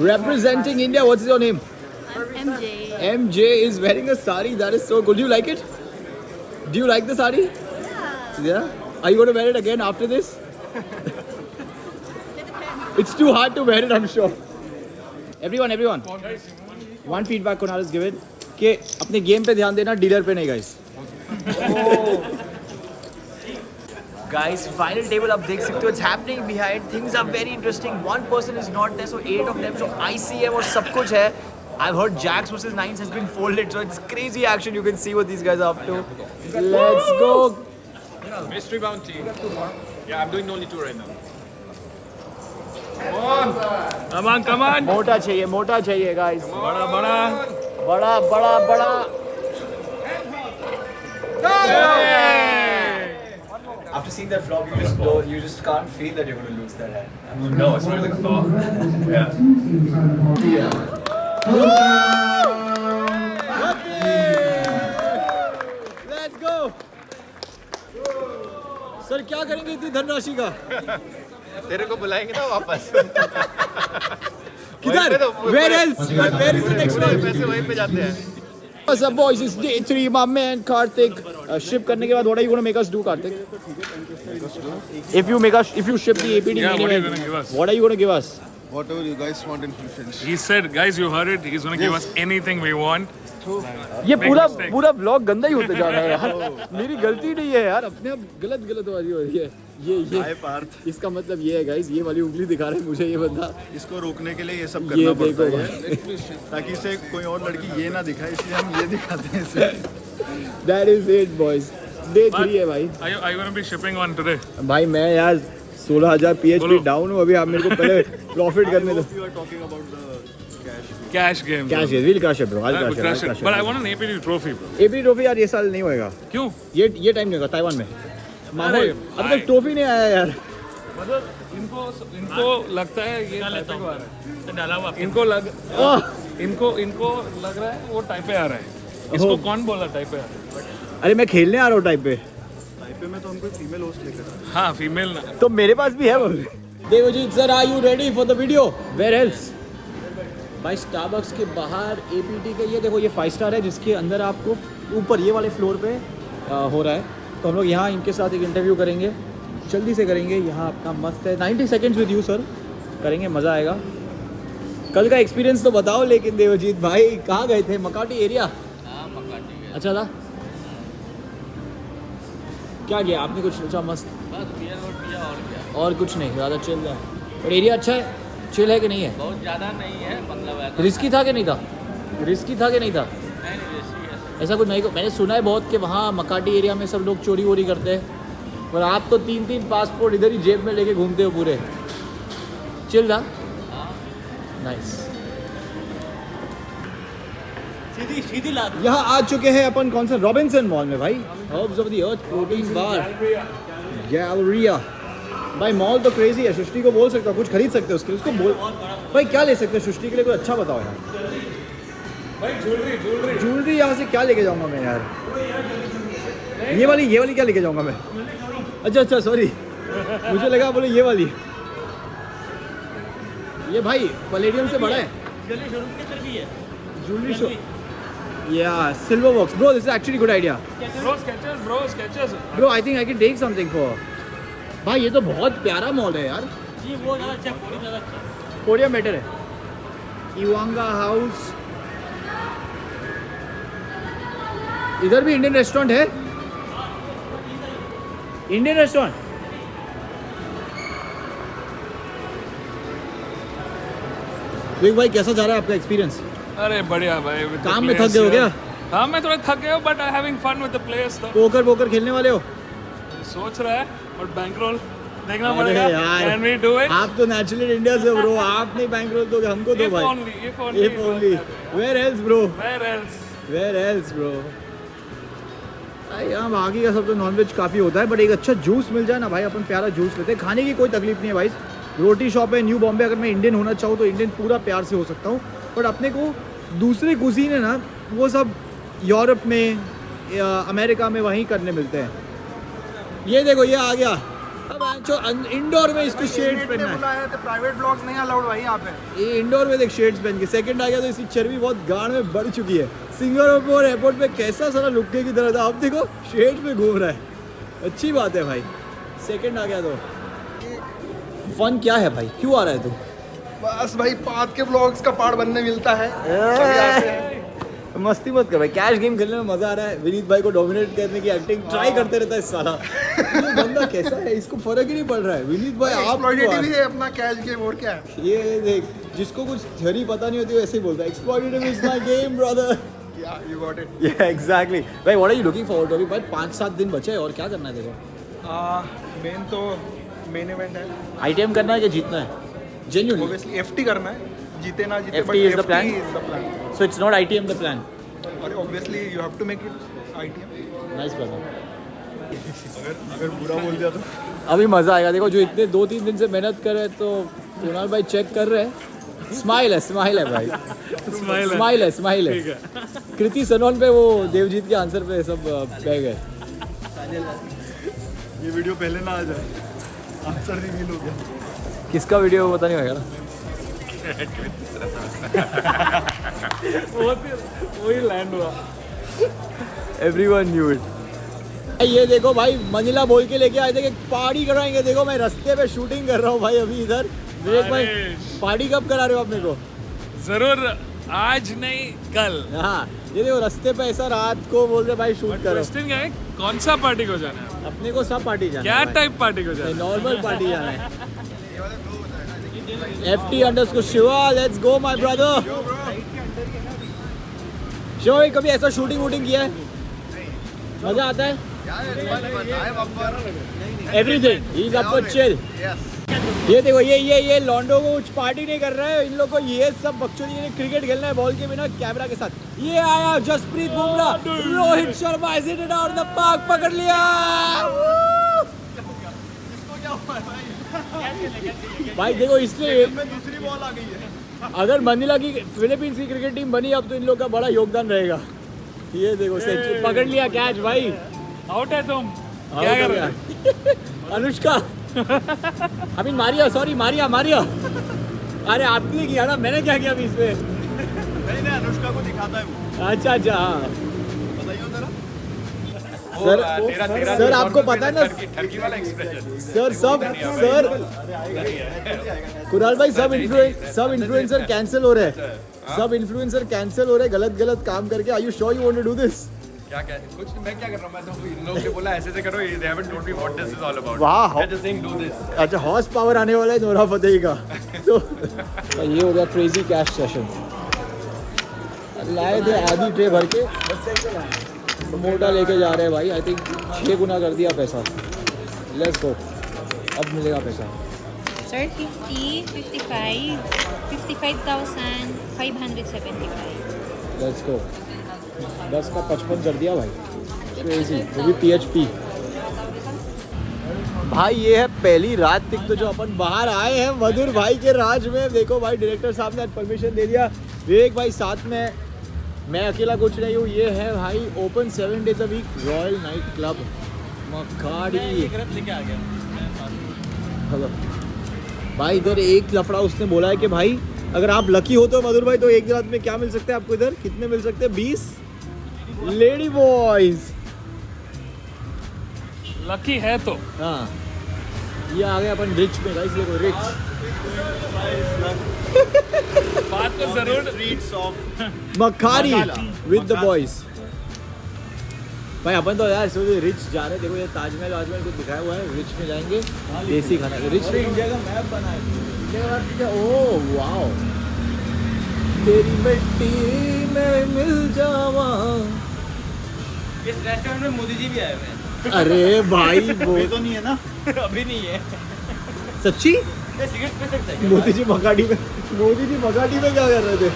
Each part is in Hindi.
representing India. What's your name? MJ. MJ is wearing a sari. That is so good. Do you like it? Do you like the sari? Yeah. Are you going to wear it again after this? It's too hard to wear it, I'm sure. Everyone. One feedback Kunal is given कि अपने गेम पे ध्यान देना, डीलर पे नहीं guys. Guys, final table आप देख सकते हो. It's happening behind. Things are very interesting. One person is not there, so 8 of them. So ICM और सब कुछ है. I've heard Jax versus Nines has been folded, so it's crazy action. You can see what these guys are up to. Let's go. Mystery bounty. Yeah, I'm doing only 2 right now. Come on. मोटा चाहिए guys. बड़ा. After seeing that flop, you just can't feel that you're going to lose that hand. No, it's not like a thought. Yeah. Let's go. Sir क्या करेंगे इतनी धनराशि का? तेरे को बुलाएंगे ना वापस. किधर? Where else? Where is the next one? पैसे वहीं पे जाते हैं. What's up, boys? It's day 3, my man Karthik. Ship करने के बाद what are you going to make us do, Karthik? If you ship the APD, Yeah, what are you gonna give us? What are you going to give us? Whatever you guys want in preference. He said, guys, you heard it. He's going to give us anything we want. ये mistake. पूरा व्लॉग गंदा ही होते जा रहा है यार. मेरी गलती नहीं है यार, अपने आप गलत वाली हो रही है. ये इसका मतलब ये है गाइस, ये वाली उंगली दिखा रहा है मुझे ये बंदा. इसको रोकने के लिए ये सब करना पड़ता है ताकि इसे कोई और लड़की ये ना दिखाए, इसलिए हम ये दिखाते हैं इसे. That is it, boys. Day 3 है भाई. Are you going to be shipping one today? भाई मैं यार 16,000 PHP डाउन हूँ अभी. आप मेरे को पहले प्रॉफिट करने दो. You are talking about the Cash game. Cash game, we'll crush it bro. I'll We'll crush crush it. it. But I want an APD trophy, bro. APD trophy यार ये साल नहीं होएगा. क्यों? ये टाइम नहीं होगा ताइवान में. माहौल अब तक ट्रॉफी नहीं आया यार. मतलब इनको लगता है ये टाइपे को आ रहा है. डाला हुआ. इनको लग रहा है वो टाइपे आ रहा है. इसको कौन बोला टाइपे आ रहा है? अरे मैं खेलने आ रहा हूँ टाइप पे में तो हमको फीमेल होस्ट लेकर. हाँ, फीमेल ना. तो मेरे पास भी है वो. Devjit sir, are you ready for the video? Where else? भाई स्टारबक्स के बाहर APD का ये देखो, ये 5 स्टार है जिसके अंदर आपको ऊपर ये वाले फ्लोर पे हो रहा है. तो हम लोग यहाँ इनके साथ एक इंटरव्यू करेंगे, जल्दी से करेंगे. यहाँ अपना मस्त है. 90 सेकेंड्स विद यू सर करेंगे, मज़ा आएगा. कल का एक्सपीरियंस तो बताओ. लेकिन देवजीत भाई कहाँ गए थे? मकाटी एरिया. मकाटी. अच्छा था. क्या किया आपने? कुछ सोचा? मस्त और कुछ नहीं, ज़्यादा चिल है. और एरिया अच्छा है, चिल है कि नहीं है? बहुत ज़्यादा नहीं है, मतलब रिस्की था कि नहीं था? ऐसा कुछ नहीं. मैंने सुना है बहुत कि वहाँ मकाटी एरिया में सब लोग चोरी वोरी करते हैं, और आप तो 3 पासपोर्ट इधर ही जेब में लेके घूमते हो पूरे. चिल था. नाइस. सीधी लात. यहाँ आ चुके हैं अपन कौन सा? रॉबिन्सन मॉल में भाई. Herbs of the earth protein bar Galleria. भाई मॉल तो क्रेजी है. सृष्टि को बोल सकता हूँ कुछ खरीद सकते हो उसके लिए. उसको बोल भाई क्या ले सकते हैं सृष्टि के लिए? कुछ अच्छा बताओ यार. भाई ज्वेलरी यहाँ से क्या लेके जाऊँगा मैं यार? ये वाली क्या लेके जाऊँगा मैं? अच्छा सॉरी, मुझे लगा बोले ये वाली. ये भाई पैलेडियम से बड़ा है. Jewellery show. Yeah, silver works. Bro, this is actually good idea. Skechers. Bro, I think I can take something for. भाई ये तो बहुत प्यारा मॉल है यार. जी वो ज़्यादा अच्छा, पूरी ज़्यादा अच्छा. पोडियम बेटर है. इवांगा हाउस. इधर भी इंडियन रेस्टोरेंट है. Indian restaurant. देख भाई कैसा जा रहा है आपका एक्सपीरियंस? अरे बढ़िया भाई. काम में थक गए हो क्या? हाँ, मैं थोड़ा थक गया हूँ, but I having fun with the players. Poker खेलने वाले हो? सोच रहा है, और बैंकरोल देखना पड़ेगा. Can we do it? आप तो नेचुरली इंडिया से ब्रो. आप नहीं बैंकरोल दोगे, हमको दो भाई. If only. Where else bro? Where else? bro? यहाँ बाकी का सब तो नॉनवेज काफ़ी होता है, बट एक अच्छा जूस मिल जाए ना भाई, अपन प्यारा जूस लेते हैं. खाने की कोई तकलीफ नहीं है भाई. रोटी शॉप है न्यू बॉम्बे. अगर मैं इंडियन होना चाहूँ तो इंडियन पूरा प्यार से हो सकता हूँ, बट अपने को दूसरे कुजीन है ना, वो सब यूरोप में, अमेरिका में वहीं करने मिलते हैं. ये देखो ये आ गया अब इंडोर में इसको शेड्स पहनना है। बुलाया तो प्राइवेट ब्लॉग नहीं अलाउड भाई यहाँ पे। ये इंडोर में देख शेड्स पहन के। सेकंड आ गया तो इसकी चर्बी बहुत गाढ़ में बढ़ चुकी है। सिंगापुर एयरपोर्ट पे कैसा सारा लुक्के की तरह था, अब देखो शेड्स में घूम रहा है। अच्छी बात है भाई। सेकंड आ गया तो फन क्या है भाई, क्यों आ रहा है तू? बस भाई पाद के ब्लॉग्स का पार्ट बनने मिलता है। मस्ती मत कर भाई, कैश गेम खेलने में मजा आ रहा है। विनीत भाई को डोमिनेट करने की एक्टिंग ट्राई करते रहता है साला। ये बंदा कैसा है, इसको फर्क ही नहीं पड़ रहा है। विनीत भाई आप एक्सप्लॉइटेटिव ही है अपना कैश गेम, और क्या है। ये देख, जिसको कुछ थ्योरी पता नहीं होती वो ऐसे ही बोलता है, exploitative is my game brother. You got it. Yeah, exactly. भाई what are you looking forward to? अभी भाई 5-7 दिन बचे हैं और क्या करना है देखो। मेन तो मेन इवेंट है, आईटीएम करना है या जीतना है? जेन्युइनली ऑब्वियसली एफटी करना है, जीते ना जीते FT is the plan? is the plan. So it's not ITM the plan. और obviously you have to make it ITM. Nice brother. अगर बुरा बोल दिया तो अभी मजा आएगा। देखो जो इतने 2-3 दिन से मेहनत कर रहे हैं, तो कुणाल भाई चेक कर रहे हैं। स्माइल है भाई। स्माइल है। कृति सनोन पे वो देवजीत के आंसर पे सब बह गए। ये वीडियो पहले ना आ जाए, आंसर रिवील हो गया। किसका वीडियो पता नहीं होगा ना। वही लैंड हुआ। Everyone knew it. ये देखो भाई, मनीला बोल के लेके आए थे कि पार्टी कराएंगे। देखो मैं रास्ते पे शूटिंग कर रहा हूँ भाई अभी इधर। विवेक भाई पार्टी कब करा रहे हो अपने को? जरूर, आज नहीं कल। हाँ ये देखो रास्ते पे ऐसा रात को बोल रहे भाई शूट करो। क्वेश्चन क्या है, कौन सा पार्टी को जाना है? अपने को सब पार्टी जाना क्या है भाई। टाइप पार्टी को जाना है? नॉर्मल पार्टी जाना है। FT Shiva, let's go my brother. Shiva भाई कभी ऐसा शूटिंग वूटिंग किया है? मजा आता है? Everything he is up for chill. ये देखो ये लॉन्डो को कुछ पार्टी नहीं कर रहे हैं। इन लोग को ये सब बकचोदी ने क्रिकेट खेलना है बॉल के बिना कैमरा के साथ। ये आया Jasprit Bumrah, Rohit Sharma is it out the park, पकड़ लिया। भाई देखो इसलिए दूसरी बॉल आ गई है। अगर मनीला की फिलीपींस की क्रिकेट टीम बनी अब तो इन लोग का बड़ा योगदान रहेगा। ये देखो पकड़ लिया कैच भाई। आउट है तुम। Out क्या हो कर गया। रहे हो? अनुष्का अभी मारिया अरे आपने किया ना, मैंने क्या किया अभी इसमें? नहीं अनुष्का को दिखाता है वो। अच्छा हाँ बताइए जरा। सर आपको पता है ना ठगी वाला एक्सप्रेशन। सर कुणाल भाई सब इन्फ्लुएंसर कैंसिल हो रहे हैं। सब इन्फ्लुएंसर कैंसिल हो रहे हैं गलत काम करके। Are you sure you want to do this? क्या कुछ मैं क्या कर रहा हूँ, मैं तो इन लोगों ने बोला ऐसे करो, they haven't told me what this is all about. वाह। They're just saying do this. अच्छा हॉर्स पावर आने वाला है नोरा फतेही का। तो ये हो गया क्रेजी कैश सेशन। लाए थे आधी ट्रे भर के, मोटा लेके जा रहे हैं भाई। आई थिंक 6 गुना कर दिया पैसा। लेट्स गो, अब मिलेगा पैसा। Sir, 50, 55, 55,575. Let's go. 10 का 55 कर दिया भाई। क्रेजी, वो भी PHP। भाई ये है पहली रात तक तो जो अपन बाहर आए हैं मधुर भाई के राज में। देखो भाई डायरेक्टर साहब ने परमिशन दे दिया। विवेक भाई साथ में, मैं अकेला कुछ नहीं हूँ। ये है भाई open 7 days a week royal night club Makati. लेके आ गया हेलो भाई, इधर एक लफड़ा उसने बोला है कि भाई अगर आप लकी हो तो मधुर भाई तो एक रात में क्या मिल सकते हैं आपको? इधर कितने मिल सकते हैं? 20 लेडी बॉयज। लकी है तो। हाँ ये आ गए अपन रिच में गाइस। देखो रिच बात तो जरूर। Streets of Makati with the boys. भाई अपन तो यार सोचे रिच जा रहे हैं। देखो ये ताजमहल कुछ दिखाया हुआ है। रिच में जाएंगे, देसी खाना। रिच में इंडिया का मैप बना है। ओह वाओ, तेरी मिट्टी में मिल जावा। इस रेस्टोरेंट में मोदी जी भी आए हुए हैं। अरे भाई वो तो नहीं है ना। अभी नहीं है। सच्ची? ये सिगरेट पे सकता है। मोदी जी मकाड़ी में क्या कर रहे थे?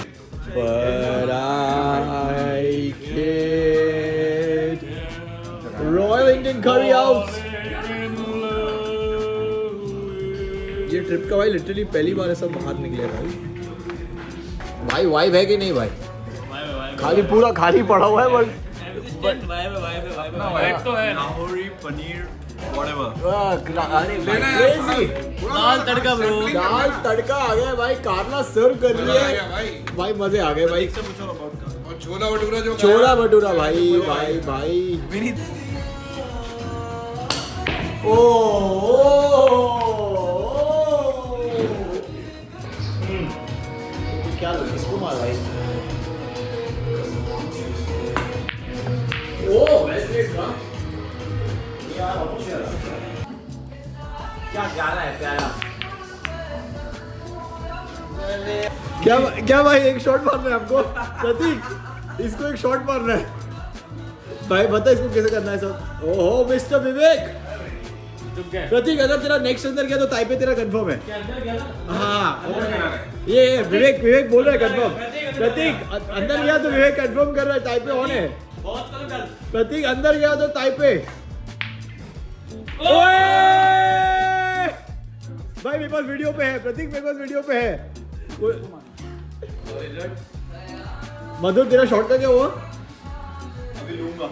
रॉयल इंडियन करी हाउस। ये ट्रिप का भाई लिटरली पहली बार ऐसा बाहर निकले भाई वाइब है कि नहीं भाई? खाली पड़ा हुआ है बट वाइब वाइब तो है। लाहौरी पनीर अरे crazy। दाल तड़का ब्रो। दाल तड़का आ गया भाई, कारला सर्व कर रही है भाई, मजे आ गए भाई। और छोला भटूरा जो छोला भटूरा भाई भाई भाई। ओ क्या किसको मार भाई? ओ क्या प्यारा है, प्यारा। क्या क्या भाई, एक शॉट मारना है आपको प्रतीक, इसको एक शॉट मारना है भाई, बता इसको कैसे करना है सब। ओहो मिस्टर विवेक। प्रतीक अगर तेरा नेक्स्ट अंदर गया तो ताइपे तेरा कंफर्म है। हाँ ये विवेक विवेक बोल रहा है कंफर्म। प्रतीक अंदर गया तो विवेक कंफर्म कर रहा है ताइपे ऑन है। प्रतीक अंदर गया तो ताइपे। ओए भाई मेरे पास वीडियो पे है, प्रतीक मेरे पास वीडियो पे है। मधुर तेरा शॉट का क्या हुआ? अभी लूंगा।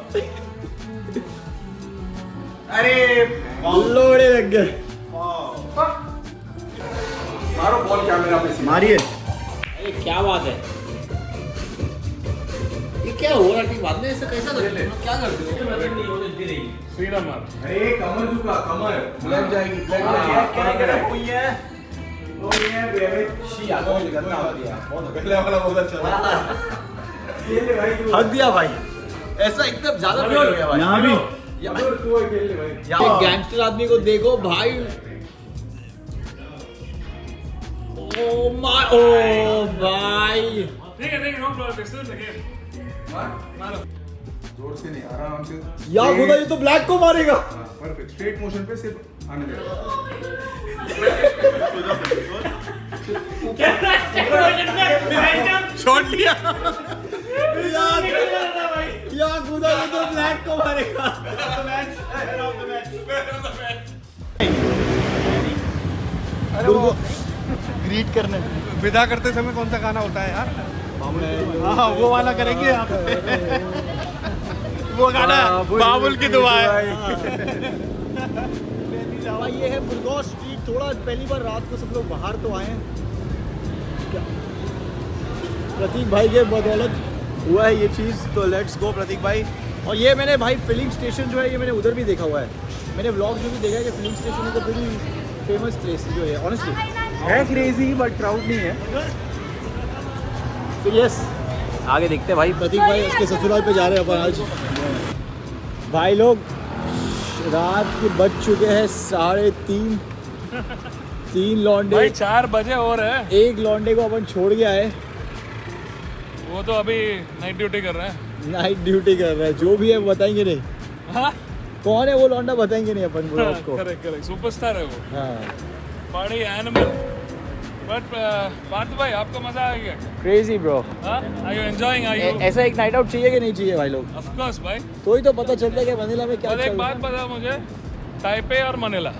अरे लोड़े लग गए। मारो बॉल कैमरा पे से। मारिए। अरे क्या बात है, ये क्या हो रहा है? बाद में ऐसा कैसा करते हो? क्या करते हो? सीधा मार। अरे कमर झुका, कमर लग जाएगी, लग जाएगी। क्या कर रहा है? वो ये बेबी शी आगे निकलना हो गया। बहुत पहले वाला बहुत अच्छा था। ये ले भाई तू। हक दिया भाई, ऐसा एकदम ज्यादा पेट हो गया भाई। यहाँ भी तू खेल ले भाई। ये गैंगस्टर आदमी को देखो भाई। ओ माय, ओ भाई ठीक है no problem, this is the game. मारो। जोर से नहीं, आराम से। या खुदा, ये तो ब्लैक को मारेगा। परफेक्ट, स्ट्रेट मोशन पे सिर्फ आने दे। शॉट लिया या खुदा, ये तो ब्लैक को मारेगा। ग्रीट करने। विदा करते समय कौन सा गाना होता है यार? हाँ वो वाला करेंगे आप। वो गाना बाबुल की दुआ है। भाई ये है बुलगौर स्ट्रीट, थोड़ा पहली बार रात को सब लोग बाहर तो आए हैं। प्रतीक भाई के बदौलत हुआ है ये चीज़, तो लेट्स गो प्रतीक भाई। और ये मैंने भाई फिलिंग स्टेशन जो है ये मैंने उधर भी देखा हुआ है, मैंने व्लॉग में भी देखा है कि filling station is a very famous place जो है, ऑनेस्टली है क्रेजी बट क्राउड नहीं है। तो यस आगे देखते हैं भाई। प्रतीक भाई उसके ससुराल पे जा रहे हैं अपन आज। भाई लोग रात के बज चुके हैं 3:30। 3 लौंडे भाई 4 बजे हो रहे हैं। एक लौंडे को अपन छोड़ के आए, वो तो अभी नाइट ड्यूटी कर रहे हैं। नाइट ड्यूटी कर रहा है। जो भी है बताएंगे नहीं हाँ कौन है वो लौंडा, बताएंगे नहीं अपन पूरा उसको। करेक्ट करेक्ट, सुपरस्टार है वो, हाँ पार्टी एनिमल। बट पार्थ भाई आपको मजा आ गया? Crazy bro. Are you enjoying? Are you? ऐसा एक नाइट आउट चाहिए कि नहीं चाहिए भाई लोग? ऑफ कोर्स भाई। तो ही तो पता चलता है कि मनीला में क्या और एक चल बात बता मुझे, ताइपे और Manila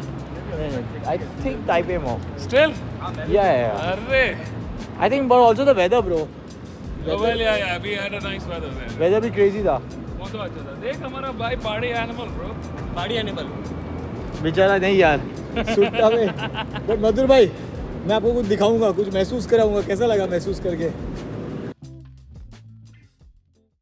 I think Taipei more still? या अरे I think but also the weather bro, well yeah we had a nice weather there. Weather भी क्रेजी था। वो तो अच्छा था। देख हमारा भाई party animal bro, body animal. बेचारा नहीं यार सुट्टा में। बट मधुर भाई मैं आपको कुछ दिखाऊंगा, कुछ महसूस कराऊंगा, कैसा लगा महसूस करके?